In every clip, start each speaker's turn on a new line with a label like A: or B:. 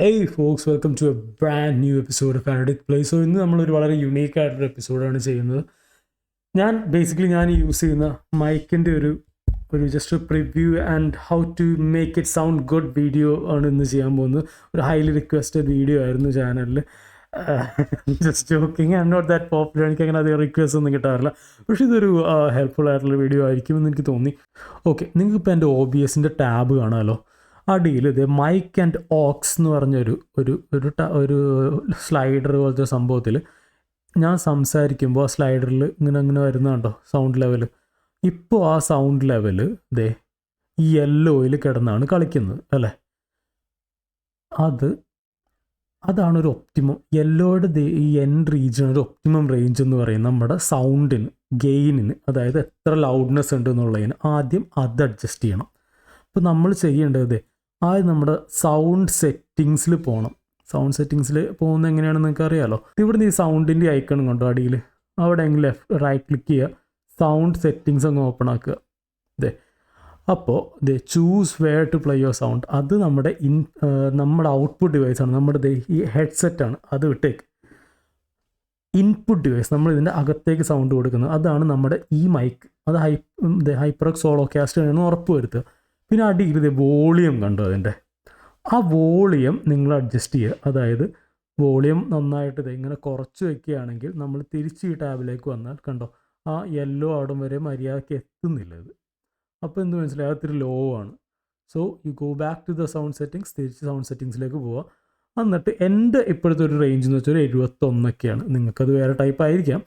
A: Hey folks, welcome to a brand new episode of Addict Play. So ഇന്ന് നമ്മളൊരു വളരെ unique ആയിട്ടൊരു എപ്പിസോഡാണ് ചെയ്യുന്നത്. ഞാൻ യൂസ് ചെയ്യുന്ന മൈക്കിൻ്റെ ഒരു just preview and how to make it sound good video ആണ് ഇന്ന് ചെയ്യാൻ പോകുന്നത്. ഒരു ഹൈലി റിക്വസ്റ്റഡ് വീഡിയോ ആയിരുന്നു ചാനലിൽ. Just joking, I'm not that popular, എനിക്ക് അങ്ങനെ അധികം റിക്വസ്റ്റ് ഒന്നും കിട്ടാറില്ല. പക്ഷേ ഇതൊരു ഹെൽപ്ഫുൾ ആയിട്ടുള്ള വീഡിയോ ആയിരിക്കുമെന്ന് എനിക്ക് തോന്നി. ഓക്കെ, നിങ്ങൾക്കിപ്പോൾ എൻ്റെ OBSൻ്റെ ടാബ് കാണാമല്ലോ. അടിയിൽ ഇത് മൈക്ക് ആൻഡ് ഓക്സ് എന്ന് പറഞ്ഞൊരു ഒരു ഒരു സ്ലൈഡർ പോലത്തെ സംഭവത്തിൽ ഞാൻ സംസാരിക്കുമ്പോൾ ആ സ്ലൈഡറിൽ ഇങ്ങനെ വരുന്നുണ്ടോ സൗണ്ട് ലെവൽ. ഇപ്പോൾ ആ സൗണ്ട് ലെവൽ ഈ യെല്ലോയിൽ കിടന്നാണ് കളിക്കുന്നത് അല്ലേ. അതാണ് ഒരു ഒപ്റ്റിമം. യെല്ലോയുടെ ഈ എൻഡ് റീജിയൻ ഒരു ഒപ്റ്റിമം റേഞ്ച് എന്ന് പറയുന്നത് നമ്മുടെ സൗണ്ടിന്, ഗെയിനിന്, അതായത് എത്ര ലൗഡ്നെസ് ഉണ്ട് എന്നുള്ളതിന് ആദ്യം അത് അഡ്ജസ്റ്റ് ചെയ്യണം. അപ്പോൾ നമ്മൾ ചെയ്യേണ്ടത് ആദ്യം നമ്മുടെ സൗണ്ട് സെറ്റിങ്സിൽ പോകണം. സൗണ്ട് സെറ്റിങ്സിൽ പോകുന്നത് എങ്ങനെയാണെന്ന് നിങ്ങൾക്ക് അറിയാമല്ലോ. ഇവിടുന്ന് ഈ സൗണ്ടിൻ്റെ ഐക്കൺ കൊണ്ടോ അടിയിൽ അവിടെ എങ്കിലും റൈറ്റ് ക്ലിക്ക് ചെയ്യുക, സൗണ്ട് സെറ്റിങ്സ് അങ്ങ് ഓപ്പൺ ആക്കുക. അപ്പോൾ choose where to play your sound. അത് നമ്മുടെ ഔട്ട്പുട്ട് ഡിവൈസാണ്, നമ്മുടെ ഈ ഹെഡ്സെറ്റാണ്. അത് വിട്ടേക്ക്. ഇൻപുട്ട് ഡിവൈസ്, നമ്മൾ ഇതിൻ്റെ അകത്തേക്ക് സൗണ്ട് കൊടുക്കുന്നത്, അതാണ് നമ്മുടെ ഈ മൈക്ക്. അത് ഹൈപ്പറോക്സ് സോളോ കാസ്റ്റ് ആണെന്ന് ഉറപ്പ് വരുത്തുക. പിന്നെ അടിയിൽ വോളിയം കണ്ടോ, അതിൻ്റെ ആ വോളിയം നിങ്ങൾ അഡ്ജസ്റ്റ് ചെയ്യുക. അതായത് വോളിയം നന്നായിട്ട് ഇങ്ങനെ കുറച്ച് വയ്ക്കുകയാണെങ്കിൽ നമ്മൾ തിരിച്ച് ഈ ടാബിലേക്ക് വന്നാൽ കണ്ടോ ആ യെല്ലോ അവിടെ വരെ മര്യാദയ്ക്ക് എത്തുന്നില്ല ഇത്. അപ്പോൾ എന്ത് മനസ്സിലായി, അതൊരു ലോ ആണ്. So you go back to the sound settings, തിരിച്ച് സൗണ്ട് സെറ്റിങ്സിലേക്ക് പോവുക. എന്നിട്ട് എൻ്റെ ഇപ്പോഴത്തെ ഒരു റേഞ്ച് എന്ന് വെച്ചാൽ 71 നിങ്ങൾക്കത് വേറെ ടൈപ്പ് ആയിരിക്കാം,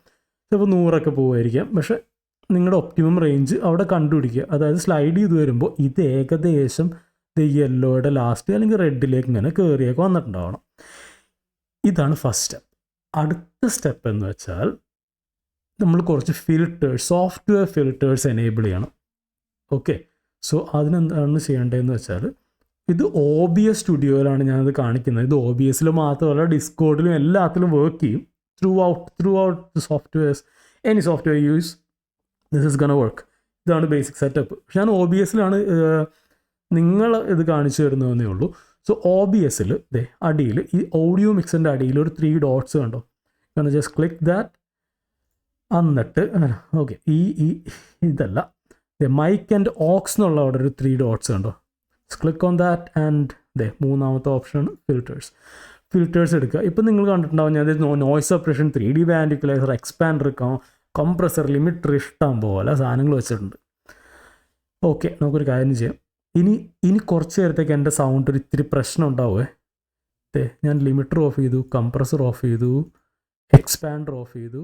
A: ചിലപ്പോൾ 100 പോകുമായിരിക്കാം. പക്ഷേ നിങ്ങളുടെ ഒപ്റ്റിമം റേഞ്ച് അവിടെ കണ്ടുപിടിക്കുക. അതായത് സ്ലൈഡ് ചെയ്ത് വരുമ്പോൾ ഇത് ഏകദേശം യെല്ലോയുടെ ലാസ്റ്റ് അല്ലെങ്കിൽ റെഡിലേക്ക് ഇങ്ങനെ കയറിയൊക്കെ വന്നിട്ടുണ്ടാവണം. ഇതാണ് ഫസ്റ്റ് സ്റ്റെപ്പ്. അടുത്ത സ്റ്റെപ്പ് എന്ന് വെച്ചാൽ നമ്മൾ കുറച്ച് ഫിൽറ്റേഴ്സ്, സോഫ്റ്റ്വെയർ ഫിൽറ്റേഴ്സ് എനേബിൾ ചെയ്യണം. ഓക്കെ, സോ അതിനെന്താണ് ചെയ്യേണ്ടതെന്ന് വെച്ചാൽ ഇത് OBS സ്റ്റുഡിയോയിലാണ് ഞാനത് കാണിക്കുന്നത്. ഇത് OBSൽ മാത്രമല്ല ഡിസ്കോഡിലും എല്ലാത്തിലും വർക്ക് ചെയ്യും. Throughout the softwares, any software use, this is gonna work. ഇതാണ് ബേസിക് സെറ്റപ്പ്. പക്ഷെ ഞാൻ OBSലാണ് നിങ്ങൾ ഇത് കാണിച്ചു തരുന്നതെന്നേ ഉള്ളൂ. സോ OBSൽ അടിയിൽ ഈ ഓഡിയോ മിക്സിൻ്റെ അടിയിൽ ഒരു 3 dots കണ്ടോ, കാരണം ജസ്റ്റ് ക്ലിക്ക് ദാറ്റ്. എന്നിട്ട് ഓക്കെ, ഇതല്ല മൈക്ക് ആൻഡ് ഓക്സ് എന്നുള്ള അവിടെ ഒരു 3 dots കണ്ടോ, ക്ലിക്ക് ഓൺ ദാറ്റ് ആൻഡ് മൂന്നാമത്തെ ഓപ്ഷനാണ് ഫിൽറ്റേഴ്സ് എടുക്കുക. ഇപ്പം നിങ്ങൾ കണ്ടിട്ടുണ്ടാവും ഞാൻ noise suppression, 3D band equaliser, expander, compressor, limiter, ഇഷ്ടം പോലെ സാധനങ്ങൾ വെച്ചിട്ടുണ്ട്. ഓക്കെ, നമുക്കൊരു കാര്യം ചെയ്യാം. ഇനി കുറച്ച് നേരത്തേക്ക് എൻ്റെ സൗണ്ട് ഒരു ഇത്തിരി പ്രശ്നം ഉണ്ടാവുമേ. ഞാൻ ലിമിറ്റർ ഓഫ് ചെയ്തു, കംപ്രസർ ഓഫ് ചെയ്തു, എക്സ്പാൻഡർ ഓഫ് ചെയ്തു,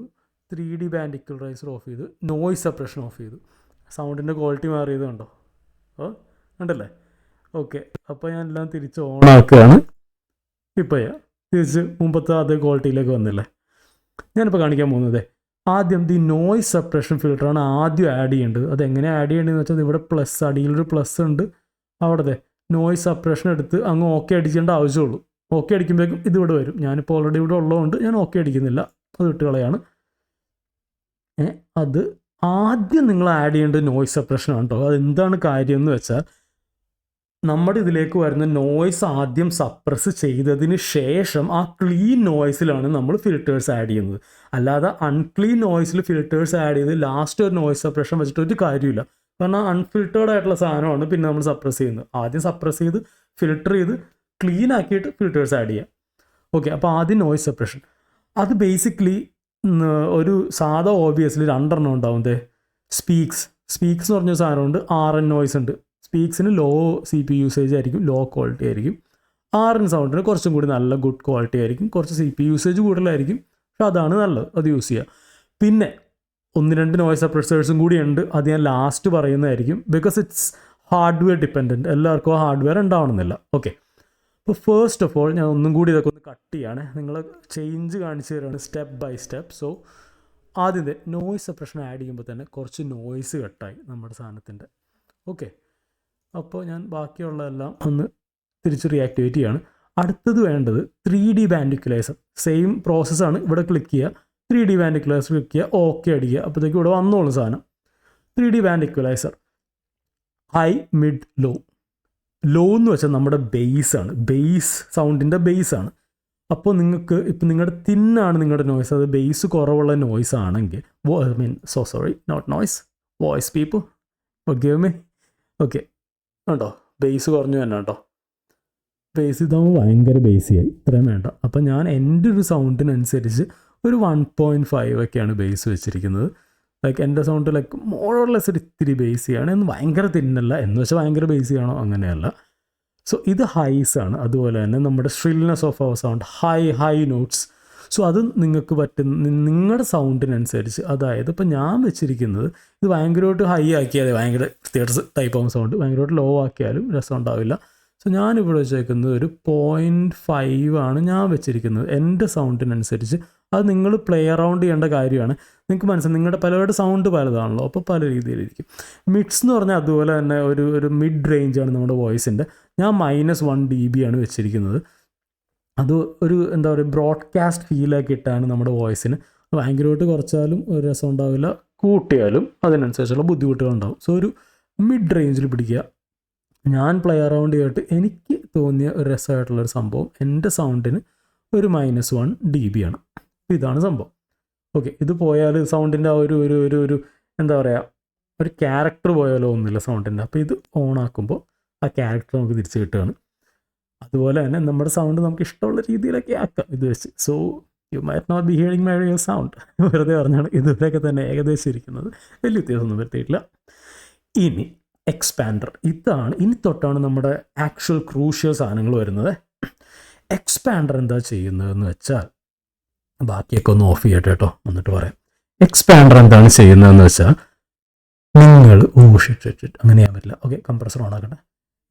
A: 3D ബാൻഡ് ഇക്വലൈസർ ഓഫ് ചെയ്തു, നോയ്സ് സപ്രഷൻ ഓഫ് ചെയ്തു. സൗണ്ടിൻ്റെ ക്വാളിറ്റി മാറിയത് കണ്ടോ? ഉണ്ടല്ലേ? ഓക്കെ, അപ്പോൾ ഞാൻ എല്ലാം തിരിച്ച് ഓൺ ആക്കുകയാണ്. ഇപ്പോൾ തിരിച്ച് മുമ്പത്തെ അതേ ക്വാളിറ്റിയിലേക്ക് വന്നില്ലേ. ഞാനിപ്പോൾ കാണിക്കാൻ പോകുന്നത് ആദ്യം നോയ്സ് സപ്രഷൻ ഫിൽറ്ററാണ് ആദ്യം ആഡ് ചെയ്യേണ്ടത്. അതെങ്ങനെ ആഡ് ചെയ്യേണ്ടതെന്ന് വെച്ചാൽ ഇവിടെ പ്ലസ്, അടിയിലൊരു പ്ലസ് ഉണ്ട്, അവിടെ നോയ്സ് സപ്രഷൻ എടുത്ത് അങ്ങ് ഓക്കെ അടിക്കേണ്ട ആവശ്യമുള്ളൂ. ഓക്കെ അടിക്കുമ്പോഴേക്കും ഇതിവിടെ വരും. ഞാനിപ്പോൾ ഓൾറെഡി ഇവിടെ ഉള്ളതുകൊണ്ട് ഞാൻ ഓക്കെ അടിക്കുന്നില്ല, അത് വിട്ടുകളയാണ്. അത് ആദ്യം നിങ്ങൾ ആഡ് ചെയ്യേണ്ടത് നോയ്സ് സപ്രഷനാണ് കേട്ടോ. അതെന്താണ് കാര്യം എന്ന് വെച്ചാൽ നമ്മുടെ ഇതിലേക്ക് വരുന്ന നോയ്സ് ആദ്യം സപ്രസ് ചെയ്തതിന് ശേഷം ആ ക്ലീൻ നോയ്സിലാണ് നമ്മൾ ഫിൽറ്റേഴ്സ് ആഡ് ചെയ്യുന്നത്. അല്ലാതെ അൺക്ലീൻ നോയ്സിൽ ഫിൽറ്റേഴ്സ് ആഡ് ചെയ്ത് ലാസ്റ്റ് ഒരു നോയ്സ് സപ്രഷൻ വെച്ചിട്ട് ഒരു കാര്യമില്ല. കാരണം അൺഫിൽറ്റേർഡ് ആയിട്ടുള്ള സാധനമാണ് പിന്നെ നമ്മൾ സപ്രസ് ചെയ്യുന്നത്. ആദ്യം സപ്രസ് ചെയ്ത് ഫിൽറ്റർ ചെയ്ത് ക്ലീൻ ആക്കിയിട്ട് ഫിൽറ്റേഴ്സ് ആഡ് ചെയ്യാം. ഓക്കെ, അപ്പോൾ ആദ്യം നോയ്സ് സപ്രഷൻ. അത് ബേസിക്കലി ഒരു സാധാ OBSൽ 2 ഉണ്ടാവും. സ്പീക്സ് എന്ന് പറഞ്ഞ സാധനമുണ്ട്, RN നോയ്സ് ഉണ്ട്. സ്പീക്സിന് ലോ CPU യൂസേജ് ആയിരിക്കും, ലോ ക്വാളിറ്റി ആയിരിക്കും. RN സൗണ്ടിന് കുറച്ചും കൂടി നല്ല ഗുഡ് ക്വാളിറ്റി ആയിരിക്കും, കുറച്ച് CPU യൂസേജ് കൂടുതലായിരിക്കും. പക്ഷെ അതാണ് നല്ലത്, അത് യൂസ് ചെയ്യുക. പിന്നെ 1-2 നോയ്സ് സപ്രസേഴ്സും കൂടി ഉണ്ട്, അത് ഞാൻ ലാസ്റ്റ് പറയുന്നതായിരിക്കും. ബിക്കോസ് ഇറ്റ്സ് ഹാർഡ്വെയർ ഡിപ്പെൻഡൻറ്റ്, എല്ലാവർക്കും ആ ഹാർഡ്വെയർ ഉണ്ടാവണമെന്നില്ല. ഓക്കെ, അപ്പോൾ ഫസ്റ്റ് ഓഫ് ഓൾ ഞാൻ ഒന്നും കൂടി ഇതൊക്കെ ഒന്ന് കട്ട് ചെയ്യാണ്, നിങ്ങൾ ചേഞ്ച് കാണിച്ചു തരാണ് സ്റ്റെപ്പ് ബൈ സ്റ്റെപ്പ്. സോ ആദ്യത്തെ നോയ്സ് സപ്രഷൻ ആഡ് ചെയ്യുമ്പോൾ തന്നെ കുറച്ച് നോയ്സ് കട്ടായി നമ്മുടെ സാധനത്തിൻ്റെ. ഓക്കെ, അപ്പോൾ ഞാൻ ബാക്കിയുള്ളതെല്ലാം ഒന്ന് തിരിച്ച് റീആക്ടിവേറ്റ് ചെയ്യാണ്. അടുത്തത് വേണ്ടത് 3D ബാൻഡ് ഇക്വലൈസർ. സെയിം പ്രോസസ്സാണ്. ഇവിടെ ക്ലിക്ക് ചെയ്യുക, 3D ബാൻഡ് ഇക്വലൈസർ ക്ലിക്ക് ചെയ്യുക, ഓക്കെ അടിക്കുക. അപ്പോഴത്തേക്ക് ഇവിടെ വന്നോളും സാധനം. 3D band equaliser high, mid, low. Low എന്ന് വെച്ചാൽ നമ്മുടെ ബേസാണ്, ബേസ് സൗണ്ടിൻ്റെ ബേസാണ്. അപ്പോൾ നിങ്ങൾക്ക് ഇപ്പം നിങ്ങളുടെ തിന്നാണ് നിങ്ങളുടെ നോയ്സ്, അത് ബേസ് കുറവുള്ള നോയ്സ് ആണെങ്കിൽ not noise, voice people okay may okay ഉണ്ടോ, ബേസ് കുറഞ്ഞു തന്നെ കേട്ടോ. ബേസ് ഇതാകുമ്പോൾ ഭയങ്കര ബേസിയായി, ഇത്രയും വേണ്ട. അപ്പം ഞാൻ എൻ്റെ ഒരു സൗണ്ടിനനുസരിച്ച് ഒരു 1.5 ഒക്കെയാണ് ബേസ് വെച്ചിരിക്കുന്നത്. ലൈക്ക് എൻ്റെ സൗണ്ട് ലൈക്ക് മോറോർലെസ് ഒരു ഇത്തിരി ബേസിയാണ്, എന്ന് ഭയങ്കര തിന്നല്ല, എന്ന് വെച്ചാൽ ഭയങ്കര ബേസിയാണോ അങ്ങനെയല്ല. സോ ഇത് ഹൈസ് ആണ്. അതുപോലെ തന്നെ നമ്മുടെ shrillness of our sound, high notes. So അത് നിങ്ങൾക്ക് പറ്റുന്ന നിങ്ങളുടെ സൗണ്ടിനനുസരിച്ച്, അതായത് ഇപ്പം ഞാൻ വെച്ചിരിക്കുന്നത് ഇത് ഭയങ്കരമായിട്ട് ഹൈ ആക്കിയാൽ ഭയങ്കര വൃത്തിയായിട്ട് ടൈപ്പ് ആവുന്ന സൗണ്ട്, ഭയങ്കരമായിട്ട് ലോ ആക്കിയാലും രസം ഉണ്ടാവില്ല. സോ ഞാനിവിടെ വെച്ചേക്കുന്നത് ഒരു 0.5 ആണ് ഞാൻ വെച്ചിരിക്കുന്നത് എൻ്റെ സൗണ്ടിനനുസരിച്ച്. അത് നിങ്ങൾ പ്ലേ അറൗണ്ട് ചെയ്യേണ്ട കാര്യമാണ്. നിങ്ങൾക്ക് മനസ്സിലാവും, നിങ്ങളുടെ പലരുടെ സൗണ്ട് പലതാണല്ലോ, അപ്പോൾ പല രീതിയിലിരിക്കും. മിഡ്സ് എന്ന് പറഞ്ഞാൽ അതുപോലെ തന്നെ ഒരു മിഡ് റേഞ്ചാണ് നമ്മുടെ വോയിസിൻ്റെ. ഞാൻ -1 dB ആണ് വെച്ചിരിക്കുന്നത്. അത് ഒരു എന്താ പറയുക, ബ്രോഡ്കാസ്റ്റ് ഫീലൊക്കെ ഇട്ടാണ് നമ്മുടെ വോയിസിന്. ഭയങ്കരമായിട്ട് കുറച്ചാലും ഒരു രസം ഉണ്ടാവില്ല, കൂട്ടിയാലും അതിനനുസരിച്ചുള്ള ബുദ്ധിമുട്ടുകളുണ്ടാവും. സോ ഒരു മിഡ് റേഞ്ചിൽ പിടിക്കുക. ഞാൻ പ്ലേ അറൗണ്ട് ചെയ്തിട്ട് എനിക്ക് തോന്നിയ ഒരു രസമായിട്ടുള്ളൊരു സംഭവം എൻ്റെ സൗണ്ടിന് ഒരു -1 dB ആണ്. ഇതാണ് സംഭവം. ഓക്കെ, ഇത് പോയാൽ സൗണ്ടിൻ്റെ ആ ഒരു എന്താ പറയുക, ഒരു ക്യാരക്ടർ പോയാലോ ഒന്നുമില്ല സൗണ്ടിൻ്റെ. അപ്പോൾ ഇത് ഓണാക്കുമ്പോൾ ആ ക്യാരക്ടർ നമുക്ക് തിരിച്ച് കിട്ടുകയാണ്. അതുപോലെ തന്നെ നമ്മുടെ സൗണ്ട് നമുക്ക് ഇഷ്ടമുള്ള രീതിയിലൊക്കെ ആക്കാം ഇത് വെച്ച്. So you might not be hearing my real sound, വെറുതെ പറഞ്ഞാണ്. ഇതുവരെയൊക്കെ തന്നെ ഏകദേശം ഇരിക്കുന്നത്, വലിയ വ്യത്യാസമൊന്നും വരുത്തിയിട്ടില്ല. ഇനി എക്സ്പാൻഡർ, ഇനി തൊട്ടാണ് നമ്മുടെ ആക്ച്വൽ ക്രൂഷ്യൽ സാധനങ്ങൾ വരുന്നത്. എക്സ്പാൻഡർ എന്താ ചെയ്യുന്നതെന്ന് വെച്ചാൽ, ബാക്കിയൊക്കെ ഒന്ന് ഓഫ് ചെയ്യട്ടെ കേട്ടോ, എന്നിട്ട് പറയാം. എക്സ്പാൻഡർ എന്താണ് ചെയ്യുന്നതെന്ന് വെച്ചാൽ, നിങ്ങൾ അങ്ങനെ ചെയ്യാൻ പറ്റില്ല. ഓക്കെ, കംപ്രസർ ഓൺ ആക്കട്ടെ.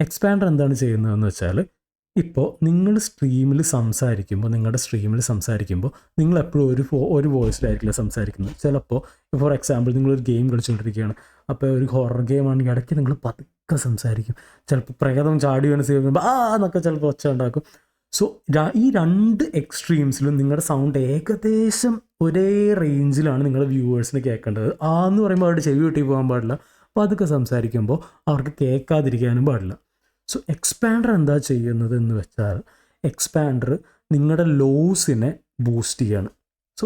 A: എക്സ്പാൻഡർ എന്താണ് ചെയ്യുന്നതെന്ന് വെച്ചാൽ, ഇപ്പോൾ നിങ്ങൾ നിങ്ങളുടെ സ്ട്രീമിൽ സംസാരിക്കുമ്പോൾ നിങ്ങൾ എപ്പോഴും ഒരു വോയിസിലായിരിക്കില്ല സംസാരിക്കുന്നത്. ചിലപ്പോൾ ഫോർ എക്സാമ്പിൾ നിങ്ങളൊരു ഗെയിം കളിച്ചുകൊണ്ടിരിക്കുകയാണ്, അപ്പോൾ ഒരു ഹൊറർ ഗെയിം ആണെങ്കിൽ ഇടയ്ക്ക് നിങ്ങൾ പതുക്കെ സംസാരിക്കും. ചിലപ്പോൾ പ്രേതം ചാടി വീണ് ചെയ്യുമ്പോൾ എന്നൊക്കെ ചിലപ്പോൾ ഒച്ച ഉണ്ടാക്കും. സോ ഈ രണ്ട് എക്സ്ട്രീംസിലും നിങ്ങളുടെ സൗണ്ട് ഏകദേശം ഒരേ റേഞ്ചിലാണ് നിങ്ങളുടെ വ്യൂവേഴ്സിന് കേൾക്കേണ്ടത്. എന്ന് പറയുമ്പോൾ അവരുടെ ചെവി വെട്ടി പോകാൻ പാടില്ല, പതുക്കെ സംസാരിക്കുമ്പോൾ അവർക്ക് കേൾക്കാതിരിക്കാനും പാടില്ല. സോ എക്സ്പാൻഡർ എന്താ ചെയ്യുന്നത് എന്ന് വെച്ചാൽ, എക്സ്പാൻഡർ നിങ്ങളുടെ ലോസിനെ ബൂസ്റ്റ് ചെയ്യാണ്. സോ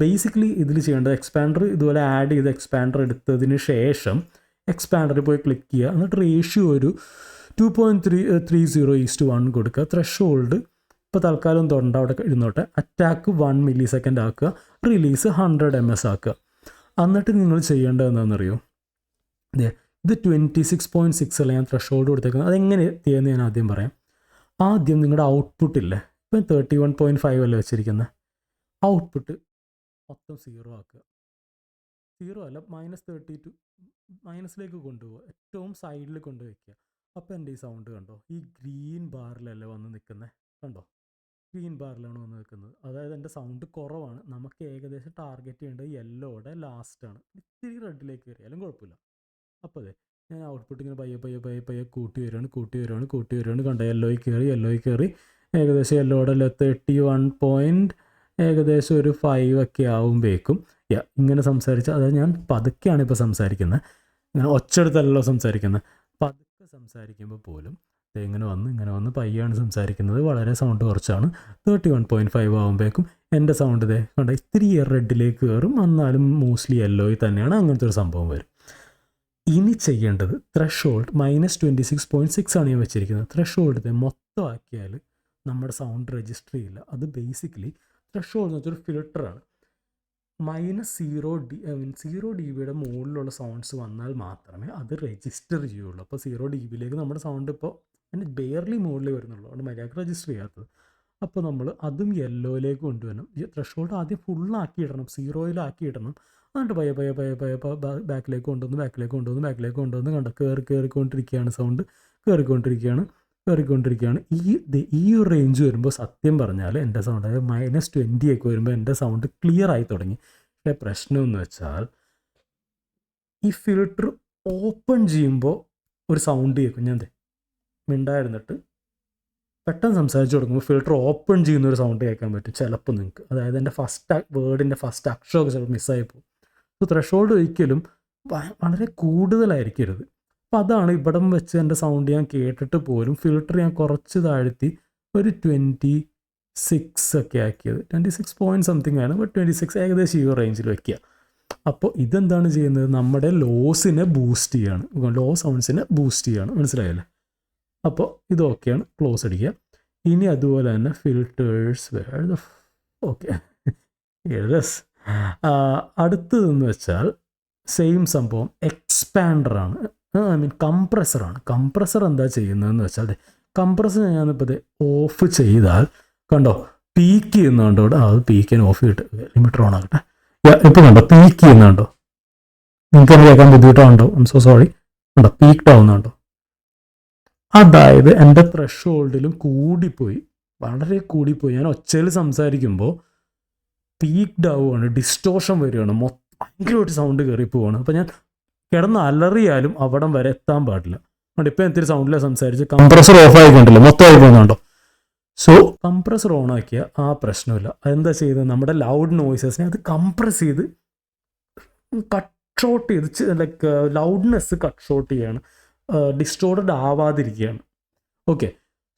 A: ബേസിക്കലി ഇതിൽ ചെയ്യേണ്ടത്, എക്സ്പാൻഡർ ഇതുപോലെ ആഡ് ചെയ്ത് എക്സ്പാൻഡർ എടുത്തതിന് ശേഷം എക്സ്പാൻഡറിൽ പോയി ക്ലിക്ക് ചെയ്യുക. എന്നിട്ട് റേഷ്യോ ഒരു 2.30:1 കൊടുക്കുക. ത്രഷോൾഡ് ഇപ്പോൾ തൽക്കാലം തൊണ്ട അവിടെ ഇരുന്നോട്ടെ. അറ്റാക്ക് 1 millisecond ആക്കുക. റിലീസ് 100 ms ആക്കുക. എന്നിട്ട് നിങ്ങൾ ചെയ്യേണ്ടത് എന്താണെന്നറിയോ, ഇത് 26.6 അല്ല ഞാൻ ത്രഷോൾഡ് കൊടുത്തേക്കുന്നത്. അതെങ്ങനെ ചെയ്യുന്നത് ഞാൻ ആദ്യം പറയാം. ആദ്യം നിങ്ങളുടെ ഔട്ട്പുട്ടില്ലേ, ഇപ്പം 31.5 അല്ലേ വെച്ചിരിക്കുന്നത്, ഔട്ട്പുട്ട് മൊത്തം 0 ആക്കുക. 0 അല്ല, -32 മൈനസിലേക്ക് കൊണ്ടുപോകുക, ഏറ്റവും സൈഡിൽ കൊണ്ടുവയ്ക്കുക. അപ്പോൾ എൻ്റെ ഈ സൗണ്ട് കണ്ടോ, ഈ ഗ്രീൻ ബാറിലല്ലേ വന്ന് നിൽക്കുന്നത്, കണ്ടോ, ഗ്രീൻ ബാറിലാണ് വന്ന് നിൽക്കുന്നത്. അതായത് എൻ്റെ സൗണ്ട് കുറവാണ്. നമുക്ക് ഏകദേശം ടാർഗറ്റ് ചെയ്യേണ്ടത് യെല്ലോയുടെ ലാസ്റ്റാണ്. ഇത്തിരി റെഡിലേക്ക് കയറിയാലും കുഴപ്പമില്ല. അപ്പോൾ അതെ, ഞാൻ ഔട്ട്പുട്ട് ഇങ്ങനെ പയ്യെ കൂട്ടി വരുവാണ്. കണ്ടോ, യെല്ലോയിൽ കയറി ഏകദേശം യെല്ലോയുടെ 31 ഏകദേശം ഒരു 5 ഒക്കെ ആവുമ്പോഴേക്കും ഇങ്ങനെ സംസാരിച്ചാൽ, അതായത് ഞാൻ പതുക്കെയാണ് ഇപ്പോൾ സംസാരിക്കുന്നത്, ഇങ്ങനെ ഒച്ചെടുത്തല്ലോ സംസാരിക്കുന്നത്. പതുക്കെ സംസാരിക്കുമ്പോൾ പോലും ഇങ്ങനെ വന്ന് പയ്യാണ് സംസാരിക്കുന്നത്, വളരെ സൗണ്ട് കുറച്ചാണ്. 31.5 ആകുമ്പോഴേക്കും എൻ്റെ സൗണ്ട് കണ്ട ഇത്തിരി റെഡിലേക്ക് കയറും, എന്നാലും മോസ്റ്റ്ലി യെല്ലോയിൽ തന്നെയാണ്. അങ്ങനത്തെ ഒരു സംഭവം വരും. ഇനി ചെയ്യേണ്ടത് ത്രഷോൾഡ് -26.6 ആണ് ഞാൻ വെച്ചിരിക്കുന്നത്. ത്രഷോൾഡ് മൊത്തം ആക്കിയാൽ നമ്മുടെ സൗണ്ട് രജിസ്റ്റർ ചെയ്യില്ല. അത് ബേസിക്കലി ത്രഷോൾഡ് എന്ന് വെച്ചൊരു ഫിൽട്ടറാണ്. -0 dBയുടെ മുകളിലുള്ള സൗണ്ട്സ് വന്നാൽ മാത്രമേ അത് രജിസ്റ്റർ ചെയ്യുള്ളൂ. അപ്പോൾ 0 dBയിലേക്ക് നമ്മുടെ സൗണ്ട് ഇപ്പോൾ അതിന് ബെയർലി മുകളിൽ വരുന്നുള്ളൂ, അതുകൊണ്ട് മര്യാദക്ക് രജിസ്റ്റർ ചെയ്യാത്തത്. അപ്പോൾ നമ്മൾ അതും യെല്ലോയിലേക്ക് കൊണ്ടുവരണം. ത്രഷോൾഡ് ആദ്യം ഫുള്ളാക്കി ഇടണം, 0യിലാക്കി ഇടണം. എന്നിട്ട് പയ്യെ ബാക്കിലേക്ക് കൊണ്ടുവന്ന് കണ്ട കയറിക്കൊണ്ടിരിക്കുകയാണ്, സൗണ്ട് കയറിക്കൊണ്ടിരിക്കുകയാണ്. ഈ ഒരു റേഞ്ച് വരുമ്പോൾ സത്യം പറഞ്ഞാൽ എൻ്റെ സൗണ്ട് -20 ഒക്കെ വരുമ്പോൾ എൻ്റെ സൗണ്ട് ക്ലിയർ ആയി തുടങ്ങി. പക്ഷേ പ്രശ്നം എന്ന് വെച്ചാൽ, ഈ ഫിൽട്ടർ ഓപ്പൺ ചെയ്യുമ്പോൾ ഒരു സൗണ്ട് കേൾക്കും. ഞാൻ മിണ്ടായിരുന്നിട്ട് പെട്ടെന്ന് സംസാരിച്ച് കൊടുക്കുമ്പോൾ ഫിൽട്ടർ ഓപ്പൺ ചെയ്യുന്നൊരു സൗണ്ട് കേൾക്കാൻ പറ്റും ചിലപ്പോൾ നിങ്ങൾക്ക്. അതായത് എൻ്റെ വേർഡിൻ്റെ ഫസ്റ്റ് അക്ഷരമൊക്കെ ചിലപ്പോൾ മിസ്സായി പോകും. സോ ത്രഷോൾഡ് ഒരിക്കലും വളരെ കൂടുതലായിരിക്കരുത്. അപ്പോൾ അതാണ് ഇവിടം വെച്ച് എൻ്റെ സൗണ്ട് ഞാൻ കേട്ടിട്ട് പോലും ഫിൽട്ടർ ഞാൻ കുറച്ച് താഴ്ത്തി ഒരു 26 ഒക്കെ ആക്കിയത്. 26 പോയിൻറ്റ് സംതിങ് ആണ്, ബട്ട് 26 ഏകദേശം ഈ റേഞ്ചിൽ വയ്ക്കുക. അപ്പോൾ ഇതെന്താണ് ചെയ്യുന്നത്, നമ്മുടെ ലോസിനെ ബൂസ്റ്റ് ചെയ്യാണ്, ലോ സൗണ്ട്സിനെ ബൂസ്റ്റ് ചെയ്യാണ്. മനസ്സിലായല്ലേ? അപ്പോൾ ഇത് ഓക്കെയാണ്, ക്ലോസ് അടിക്കുക. ഇനി അതുപോലെ തന്നെ ഫിൽറ്റേഴ്സ് ഓക്കെ യെസ്. അടുത്തതെന്ന് വെച്ചാൽ സെയിം സംഭവം എക്സ്പാൻഡറാണ്, ഐ മീൻ കംപ്രസറാണ്. കംപ്രസർ എന്താ ചെയ്യുന്നതെന്ന് വെച്ചാൽ കംപ്രസർ ഞാനിപ്പോൾ ഇത് ഓഫ് ചെയ്താൽ കണ്ടോ പീക്ക് ചെയ്യുന്നുണ്ടോ ഇവിടെ. അത് പീക്ക് ചെയ്യാൻ ഓഫ് ചെയ്തിട്ട് ലിമിറ്റർ ഓൺ ആകട്ടെ. ഇപ്പോൾ കണ്ടോ പീക്ക് ചെയ്യുന്നുണ്ടോ? നിങ്ങൾക്ക് കേൾക്കാൻ ബുദ്ധിമുട്ടാണോ? I'm so sorry. കണ്ടോ പീക്ക്ഡ് ആവുന്നുണ്ടോ? അതായത് എൻ്റെ ത്രഷ് ഹോൾഡിലും കൂടിപ്പോയി, വളരെ കൂടിപ്പോയി. ഞാൻ ഒച്ചയിൽ സംസാരിക്കുമ്പോൾ പീക്ക്ഡ് ആവുകയാണ്, ഡിസ്റ്റോഷൻ വരികയാണ്, ഭയങ്കരമായിട്ട് സൗണ്ട് കയറി പോവുകയാണ്. അപ്പോൾ ഞാൻ കിടന്ന് അലറിയാലും അവിടം വരെ എത്താൻ പാടില്ല. അതുകൊണ്ട് ഇപ്പോൾ എന്തൊരു സൗണ്ടിലാണ് സംസാരിച്ച് കംപ്രസർ ഓഫ് ആയിക്കൊണ്ടല്ലോ, മൊത്തമായി പോകുന്നുണ്ടോ? സോ കംപ്രസർ ഓൺ ആക്കിയാൽ ആ പ്രശ്നമില്ല. അതെന്താ ചെയ്തത്, നമ്മുടെ ലൗഡ് നോയ്സസിനെ അത് കംപ്രസ് ചെയ്ത് കട്ട് ഷോട്ട് ചെയ്ത് ലൈക്ക് ലൗഡ്നെസ് കട്ട് ഷോട്ട് ചെയ്യാണ്, ഡിസ്റ്റോർട്ടഡ് ആവാതിരിക്കുകയാണ്. ഓക്കെ,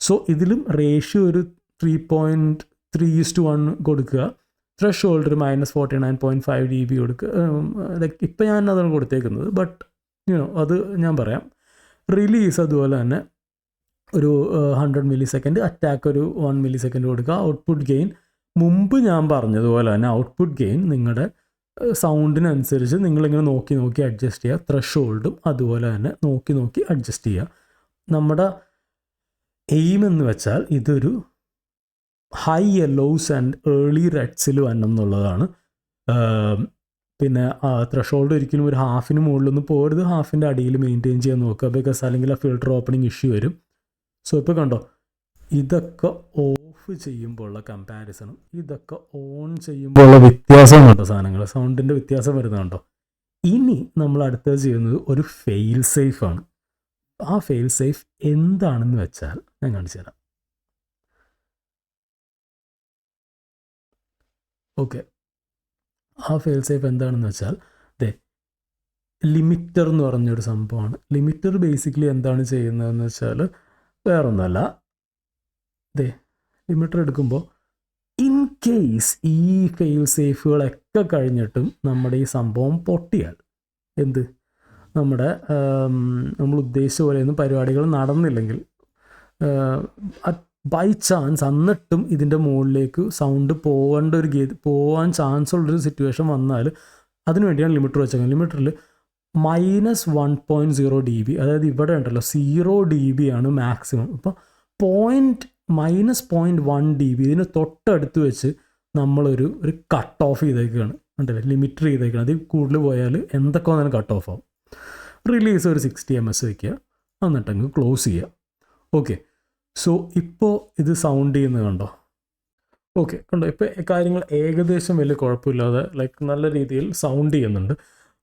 A: സോ ഇതിലും റേഷ്യോ ഒരു 3.3:1 കൊടുക്കുക. ത്രഷ് ഹോൾഡ് ഒരു -49.5 dB കൊടുക്കുക. ലൈക്ക് ഇപ്പം ഞാൻ അതാണ് കൊടുത്തേക്കുന്നത്, ബട്ട് അത് ഞാൻ പറയാം. റിലീസ് അതുപോലെ തന്നെ ഒരു 100 millisecond, അറ്റാക്ക് ഒരു 1 millisecond കൊടുക്കുക. ഔട്ട്പുട്ട് ഗെയിൻ മുമ്പ് ഞാൻ പറഞ്ഞതുപോലെ തന്നെ ഔട്ട്പുട്ട് ഗെയിൻ നിങ്ങളുടെ സൗണ്ടിനനുസരിച്ച് നിങ്ങളിങ്ങനെ നോക്കി നോക്കി അഡ്ജസ്റ്റ് ചെയ്യുക. ത്രഷ് ഹോൾഡും അതുപോലെ തന്നെ നോക്കി നോക്കി അഡ്ജസ്റ്റ് ചെയ്യുക. നമ്മുടെ എയിം എന്ന് വെച്ചാൽ ഇതൊരു ഹൈ യെല്ലോസ് ആൻഡ് ഏർലി റെഡ്സിൽ വരണം എന്നുള്ളതാണ്. പിന്നെ ത്രഷ് ഹോൾഡ് ഒരിക്കലും ഒരു ഹാഫിന് മുകളിലൊന്നും പോകരുത്, ഹാഫിൻ്റെ അടിയിൽ മെയിൻറ്റെയിൻ ചെയ്യാൻ നോക്കുക, ബിക്കോസ് അല്ലെങ്കിൽ ആ ഫിൽട്ടർ ഓപ്പണിംഗ് ഇഷ്യൂ വരും. സോ ഇപ്പോൾ കണ്ടോ ഇതൊക്കെ ഓഫ് ചെയ്യുമ്പോഴുള്ള കമ്പാരിസണും ഇതൊക്കെ ഓൺ ചെയ്യുമ്പോഴുള്ള വ്യത്യാസം കണ്ടോ, സാധനങ്ങൾ സൗണ്ടിൻ്റെ വ്യത്യാസം വരുന്നുണ്ടോ. ഇനി നമ്മൾ അടുത്തത് ചെയ്യുന്നത് ഒരു ഫെയിൽ സേഫ് ആണ്. ആ ഫെയിൽ സേഫ് എന്താണെന്ന് വെച്ചാൽ ഞാൻ കാണിച്ചു തരാം. ഓക്കെ, ആ ഫെയിൽ സേഫ് എന്താണെന്ന് വെച്ചാൽ ലിമിറ്റർ എന്ന് പറഞ്ഞൊരു സംഭവമാണ്. ലിമിറ്റർ ബേസിക്കലി എന്താണ് ചെയ്യുന്നതെന്ന് വെച്ചാൽ വേറൊന്നുമല്ല, ലിമിറ്റർ എടുക്കുമ്പോൾ ഇൻ കേസ് ഈ ഫെയിൽ സേഫുകളൊക്കെ കഴിഞ്ഞിട്ടും നമ്മുടെ ഈ സംഭവം പൊട്ടിയാൽ നമ്മൾ ഉദ്ദേശിച്ച പോലെയൊന്നും പരിപാടികൾ നടന്നില്ലെങ്കിൽ, ബൈ ചാൻസ് എന്നിട്ടും ഇതിൻ്റെ മുകളിലേക്ക് സൗണ്ട് പോകാൻ ചാൻസ് ഉള്ളൊരു സിറ്റുവേഷൻ വന്നാൽ അതിന് വേണ്ടിയാണ് ലിമിറ്റർ വെച്ചേക്കുന്നത്. ലിമിറ്ററിൽ -1.0 dB, അതായത് ഇവിടെ ഉണ്ടല്ലോ 0 dB ആണ് മാക്സിമം. ഇപ്പോൾ -0.1 dB ഇതിന് തൊട്ടടുത്ത് വെച്ച് നമ്മളൊരു കട്ട് ഓഫ് ചെയ്തേക്കുകയാണ്, ഉണ്ടല്ലേ, ലിമിറ്റർ ചെയ്തേക്കുകയാണ്. അതിൽ കൂടുതൽ പോയാൽ എന്തൊക്കെ വന്നാലും കട്ട് ഓഫ് ആവും. റിലീസ് ഒരു 60 ms വയ്ക്കുക, എന്നിട്ടങ്ങ് ക്ലോസ് ചെയ്യുക. ഓക്കെ, സോ ഇപ്പോൾ ഇത് സൗണ്ട് ചെയ്യുന്നത് കണ്ടോ. ഓക്കെ, കണ്ടോ ഇപ്പോൾ കാര്യങ്ങൾ ഏകദേശം വലിയ കുഴപ്പമില്ലാതെ ലൈക്ക് നല്ല രീതിയിൽ സൗണ്ട് ചെയ്യുന്നുണ്ട്.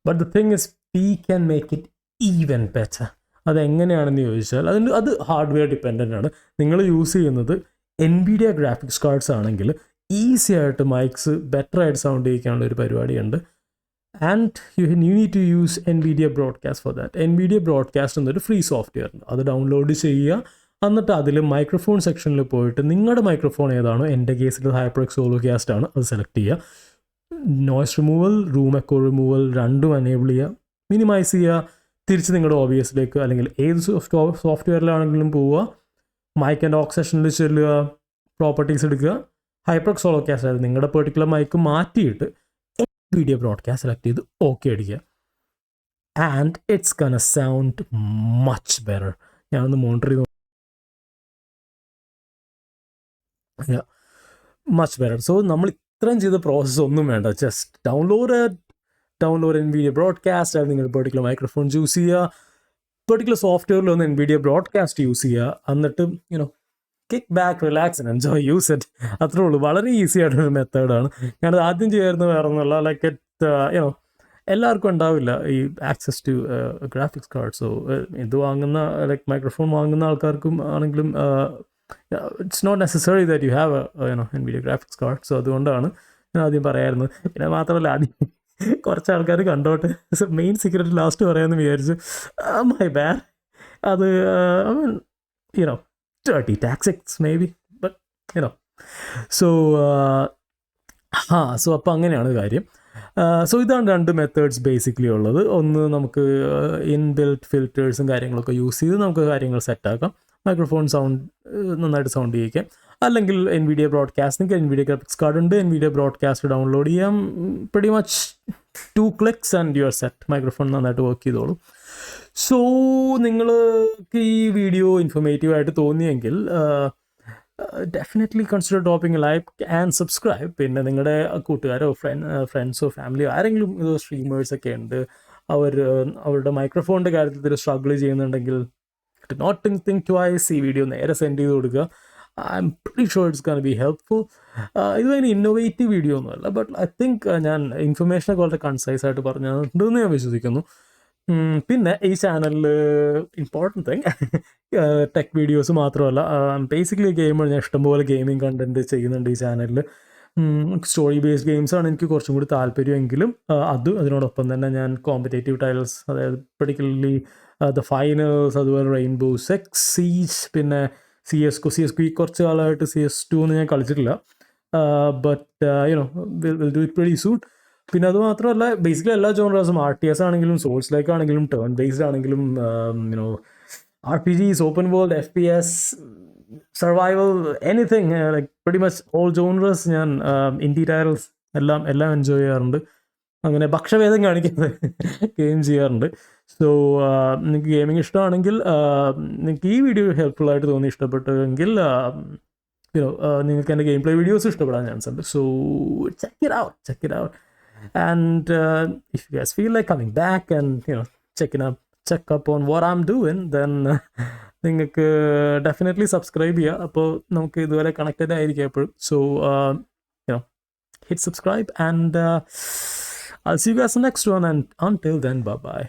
A: But the thing is we can make it even better. അതെങ്ങനെയാണെന്ന് ചോദിച്ചാൽ അത് ഹാർഡ്വെയർ ഡിപ്പെൻഡൻ്റ് ആണ്. നിങ്ങൾ യൂസ് ചെയ്യുന്നത് NVIDIA ഗ്രാഫിക്സ് കാർഡ്സ് ആണെങ്കിൽ ഈസി ആയിട്ട് മൈക്സ് ബെറ്റർ ആയിട്ട് സൗണ്ട് ചെയ്യിക്കാനുള്ള ഒരു പരിപാടിയുണ്ട്. And you need to use NVIDIA broadcast for that. NVIDIA broadcast എന്നൊരു ഫ്രീ സോഫ്റ്റ്വെയർ ഉണ്ട്, അത് ഡൗൺലോഡ് ചെയ്യുക. എന്നിട്ട് അതിൽ മൈക്രോഫോൺ സെക്ഷനിൽ പോയിട്ട് നിങ്ങളുടെ മൈക്രോഫോൺ ഏതാണോ, എൻ്റെ കേസിൽ HyperX Solocast ആണ്, അത് സെലക്ട് ചെയ്യുക. Noise removal, room echo removal രണ്ടും എനേബിൾ ചെയ്യുക, മിനിമൈസ് ചെയ്യുക. തിരിച്ച് നിങ്ങളുടെ OBSലേക്ക് അല്ലെങ്കിൽ ഏത് സോഫ്റ്റ്വെയറിലാണെങ്കിലും പോവുക, മൈക്ക് ആൻഡ് ഓക്സ് സെഷനിൽ ചെല്ലുക, പ്രോപ്പർട്ടീസ് എടുക്കുക, HyperX Solocast ആയത് നിങ്ങളുടെ പെർട്ടിക്കുലർ മൈക്ക് മാറ്റിയിട്ട് NVIDIA ബ്രോഡ്കാസ്റ്റ് സെലക്ട് ചെയ്ത് ഓക്കെ അടിക്കുക. And it's gonna sound much better. ഞാനൊന്ന് മോണിറ്റർ ചെയ്ത് മച്ച് ബെറ്റർ. സോ നമ്മൾ ഇത്രയും ചെയ്ത പ്രോസസ്സ് ഒന്നും വേണ്ട, ജസ്റ്റ് ഡൗൺലോഡ് NVIDIA ബ്രോഡ്കാസ്റ്റ്. അത് നിങ്ങളുടെ പെർട്ടിക്കുലർ മൈക്രോഫോൺ ചൂസ് ചെയ്യുക, പെർട്ടിക്കുലർ സോഫ്റ്റ്വെയറിൽ ഒന്ന് NVIDIA ബ്രോഡ്കാസ്റ്റ് യൂസ് ചെയ്യുക, എന്നിട്ട് kick back, relax and enjoy, use it. അത്രേ ഉള്ളൂ. വളരെ ഈസി ആയിട്ടൊരു മെത്തേഡാണ്. ഞാനത് ആദ്യം ചെയ്യായിരുന്നു, വേറെ ഒന്നുമല്ല. ലൈക്ക് എല്ലാവർക്കും ഉണ്ടാവില്ല ഈ access to graphics card. So ഇത് വാങ്ങുന്ന ലൈക്ക് മൈക്രോഫോൺ വാങ്ങുന്ന ആൾക്കാർക്കും ആണെങ്കിലും it's not necessary that you have NVIDIA graphics card. So അതുകൊണ്ടാണ് ഞാൻ ആദ്യം പറയാമായിരുന്നു. പിന്നെ മാത്രമല്ല കുറച്ച് ആൾക്കാർ കണ്ടോട്ടെ, മെയിൻ സീക്രറ്റ് ലാസ്റ്റ് പറയാമെന്ന് വിചാരിച്ചു. My bad. അത് you know dirty tactics maybe, but you know. So so അപ്പോൾ അങ്ങനെയാണ് കാര്യം. സോ ഇതാണ് 2 മെത്തേഡ്സ് ബേസിക്കലി ഉള്ളത്. ഒന്ന്, നമുക്ക് ഇൻബിൽറ്റ് ഫിൽറ്റേഴ്സും കാര്യങ്ങളൊക്കെ യൂസ് ചെയ്ത് നമുക്ക് കാര്യങ്ങൾ സെറ്റാക്കാം, മൈക്രോഫോൺ സൗണ്ട് നന്നായിട്ട് സൗണ്ട് ചെയ്യിക്കാം. അല്ലെങ്കിൽ NVIDIA broadcasting, NVIDIA graphics card ഉണ്ട്, NVIDIA ബ്രോഡ്കാസ്റ്റ് ഡൗൺലോഡ് ചെയ്യാം. pretty much 2 clicks and you are set. Microphone നന്നായിട്ട് വർക്ക് ചെയ്തോളൂ. സോ നിങ്ങൾക്ക് ഈ വീഡിയോ ഇൻഫോർമേറ്റീവായിട്ട് തോന്നിയെങ്കിൽ definitely consider dropping like and subscribe. പിന്നെ നിങ്ങളുടെ കൂട്ടുകാരോ ഫ്രണ്ട്സോ ഫാമിലിയോ ആരെങ്കിലും സ്ട്രീമേഴ്സൊക്കെ ഉണ്ട്, അവരുടെ മൈക്രോഫോണിൻ്റെ കാര്യത്തിൽ സ്ട്രഗിൾ ചെയ്യുന്നുണ്ടെങ്കിൽ നോട്ട് തിങ്ക് ട്വൈസ്, ഈ വീഡിയോ നേരെ സെൻഡ് ചെയ്ത് കൊടുക്കുക. I'm pretty sure it's going to be helpful. ഇത് ഭയങ്കര ഇന്നോവേറ്റീവ് വീഡിയോ ഒന്നുമല്ല, ബട്ട് ഐ തിങ്ക് ഞാൻ ഇൻഫർമേഷനൊക്കെ വളരെ കൺസൈസ് ആയിട്ട് പറഞ്ഞിട്ടുണ്ടെന്ന് ഞാൻ വിശ്വസിക്കുന്നു. പിന്നെ ഈ ചാനലിൽ ഇമ്പോർട്ടൻറ്റ് തിങ്, ടെക് വീഡിയോസ് മാത്രമല്ല, ബേസിക്കലി ഗെയിമർ. ഞാൻ ഇഷ്ടംപോലെ ഗെയിമിംഗ് കണ്ടൻറ്റ് ചെയ്യുന്നുണ്ട് ഈ ചാനലിൽ. സ്റ്റോറി ബേസ്ഡ് ഗെയിംസാണ് എനിക്ക് കുറച്ചും കൂടി താല്പര്യമെങ്കിലും അതിനോടൊപ്പം തന്നെ ഞാൻ കോമ്പറ്റേറ്റീവ് ടൈറ്റിൽസ്, അതായത് പെർട്ടിക്കുലർലി ദ ഫൈനൽസ്, അതുപോലെ റെയിൻബോ സിക്സ് സീജ്, പിന്നെ CS:GO ഈ കുറച്ച് കാലമായിട്ട് CS2 ഒന്നും ഞാൻ കളിച്ചിട്ടില്ല, but will do it very soon. പിന്നെ അത് മാത്രമല്ല, ബേസിക്കലി എല്ലാ ജോണറാസും, RTS ആണെങ്കിലും സോഴ്സ് ലൈക്ക് ആണെങ്കിലും ടേൺ ബേസ്ഡ് ആണെങ്കിലും RPGs, open world, FPS, survival, anything, like pretty much all genres ഞാൻ ഇൻഡി ടൈറ്റിൽസ് എല്ലാം എൻജോയ് ചെയ്യാറുണ്ട്. അങ്ങനെ ഭക്ഷ്യഭേദം കാണിക്കാതെ ഗെയിം ചെയ്യാറുണ്ട്. സോ നിങ്ങൾക്ക് ഗെയിമിങ് ഇഷ്ടമാണെങ്കിൽ, നിങ്ങൾക്ക് ഈ വീഡിയോ ഹെൽപ്ഫുൾ ആയിട്ട് തോന്നി, ഇഷ്ടപ്പെട്ടെങ്കിൽ നിങ്ങൾക്ക് എൻ്റെ ഗെയിം പ്ലേ വീഡിയോസ് ഇഷ്ടപ്പെടാൻ ചാൻസ് ഉണ്ട്. So check it out. And if you guys feel like coming back and check up on what I'm doing, then നിങ്ങൾക്ക് ഡെഫിനറ്റ്ലി സബ്സ്ക്രൈബ് ചെയ്യുക. അപ്പോൾ നമുക്ക് ഇതുവരെ കണക്റ്റഡ് ആയിരിക്കും എപ്പോഴും. So hit subscribe, and I'll see you guys in the next one, and until then, bye bye.